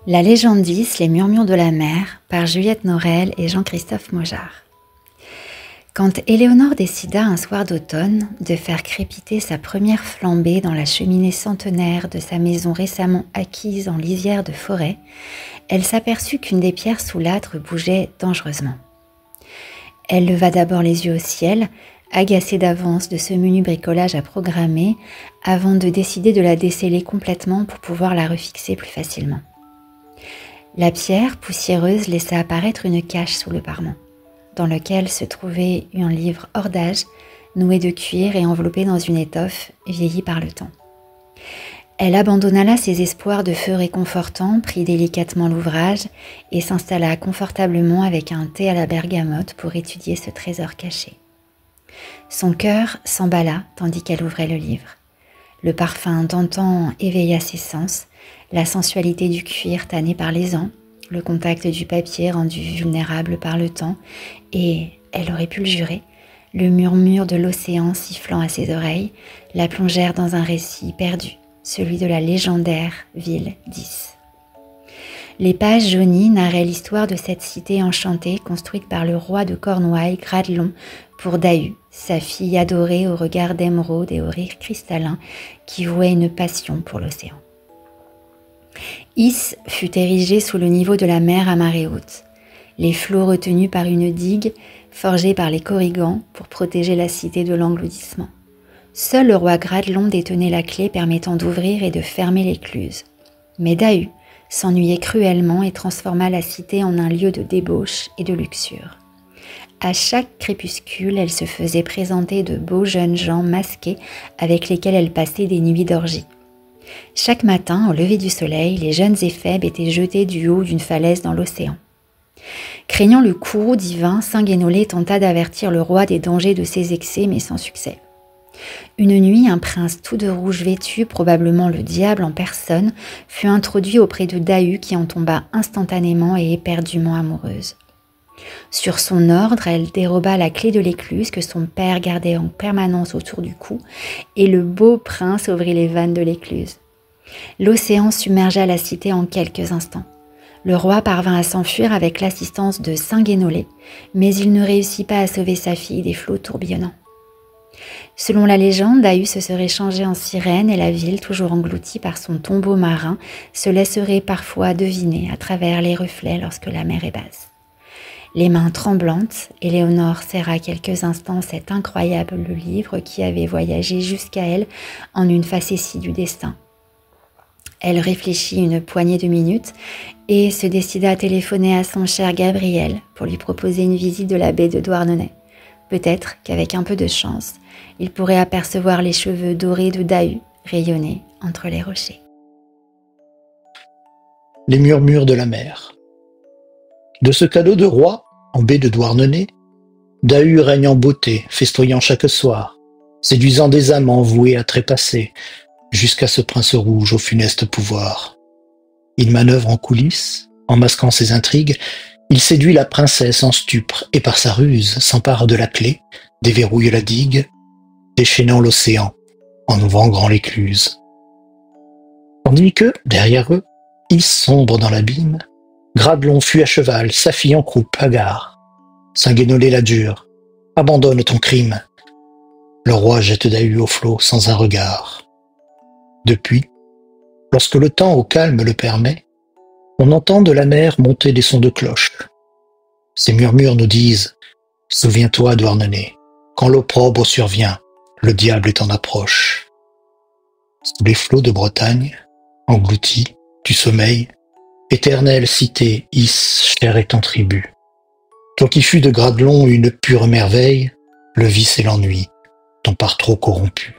La légende 10, Les murmures de la mer, par Juliette Norel et Jean-Christophe Maujart. Quand Éléonore décida un soir d'automne de faire crépiter sa première flambée dans la cheminée centenaire de sa maison récemment acquise en lisière de forêt, elle s'aperçut qu'une des pierres sous l'âtre bougeait dangereusement. Elle leva d'abord les yeux au ciel, agacée d'avance de ce menu bricolage à programmer, avant de décider de la desceller complètement pour pouvoir la refixer plus facilement. La pierre poussiéreuse laissa apparaître une cache sous le parement, dans lequel se trouvait un livre hors d'âge, noué de cuir et enveloppé dans une étoffe vieillie par le temps. Elle abandonna là ses espoirs de feu réconfortant, prit délicatement l'ouvrage et s'installa confortablement avec un thé à la bergamote pour étudier ce trésor caché. Son cœur s'emballa tandis qu'elle ouvrait le livre. Le parfum d'antan éveilla ses sens, la sensualité du cuir tanné par les ans, le contact du papier rendu vulnérable par le temps et, elle aurait pu le jurer, le murmure de l'océan sifflant à ses oreilles la plongèrent dans un récit perdu, celui de la légendaire ville d'Ys. Les pages jaunies narraient l'histoire de cette cité enchantée construite par le roi de Cornouailles, Gradelon, pour Dahu, sa fille adorée au regard d'émeraude et au rire cristallin qui vouait une passion pour l'océan. Ys fut érigé sous le niveau de la mer à marée haute, les flots retenus par une digue forgée par les Corrigans pour protéger la cité de l'engloutissement. Seul le roi Gradelon détenait la clé permettant d'ouvrir et de fermer l'écluse. Mais Dahu s'ennuyait cruellement et transforma la cité en un lieu de débauche et de luxure. À chaque crépuscule, elle se faisait présenter de beaux jeunes gens masqués avec lesquels elle passait des nuits d'orgie. Chaque matin, au lever du soleil, les jeunes éphèbes étaient jetés du haut d'une falaise dans l'océan. Craignant le courroux divin, Saint Guénolé tenta d'avertir le roi des dangers de ses excès, mais sans succès. Une nuit, un prince tout de rouge vêtu, probablement le diable en personne, fut introduit auprès de Dahu qui en tomba instantanément et éperdument amoureuse. Sur son ordre, elle déroba la clé de l'écluse que son père gardait en permanence autour du cou et le beau prince ouvrit les vannes de l'écluse. L'océan submergea la cité en quelques instants. Le roi parvint à s'enfuir avec l'assistance de Saint Guénolé, mais il ne réussit pas à sauver sa fille des flots tourbillonnants. Selon la légende, Dahu se serait changé en sirène et la ville, toujours engloutie par son tombeau marin, se laisserait parfois deviner à travers les reflets lorsque la mer est basse. Les mains tremblantes, Éléonore serra quelques instants cet incroyable livre qui avait voyagé jusqu'à elle en une facétie du destin. Elle réfléchit une poignée de minutes et se décida à téléphoner à son cher Gabriel pour lui proposer une visite de la baie de Douarnenez. Peut-être qu'avec un peu de chance, il pourrait apercevoir les cheveux dorés de Dahu rayonner entre les rochers. Les murmures de la mer. De ce cadeau de roi, en baie de Douarnenez, Dahu règne en beauté, festoyant chaque soir, séduisant des amants voués à trépasser, jusqu'à ce prince rouge au funeste pouvoir. Il manœuvre en coulisses, en masquant ses intrigues, il séduit la princesse en stupre et par sa ruse s'empare de la clé, déverrouille la digue, déchaînant l'océan en ouvrant grand l'écluse. Tandis que, derrière eux, Ys sombre dans l'abîme, Gradelon fuit à cheval, sa fille en croupe, hagard. Saint Guénolé l'adjure, abandonne ton crime. Le roi jette Dahu au flot sans un regard. Depuis, lorsque le temps au calme le permet, on entend de la mer monter des sons de cloche. Ces murmures nous disent « Souviens-toi, Douarnenez, quand l'opprobre survient, le diable est en approche. » Sous les flots de Bretagne, engloutis, tu sommeilles, éternelle cité, Ys, chère est ton tribut. Toi qui fus de Gradelon une pure merveille, le vice et l'ennui t'ont par trop corrompu.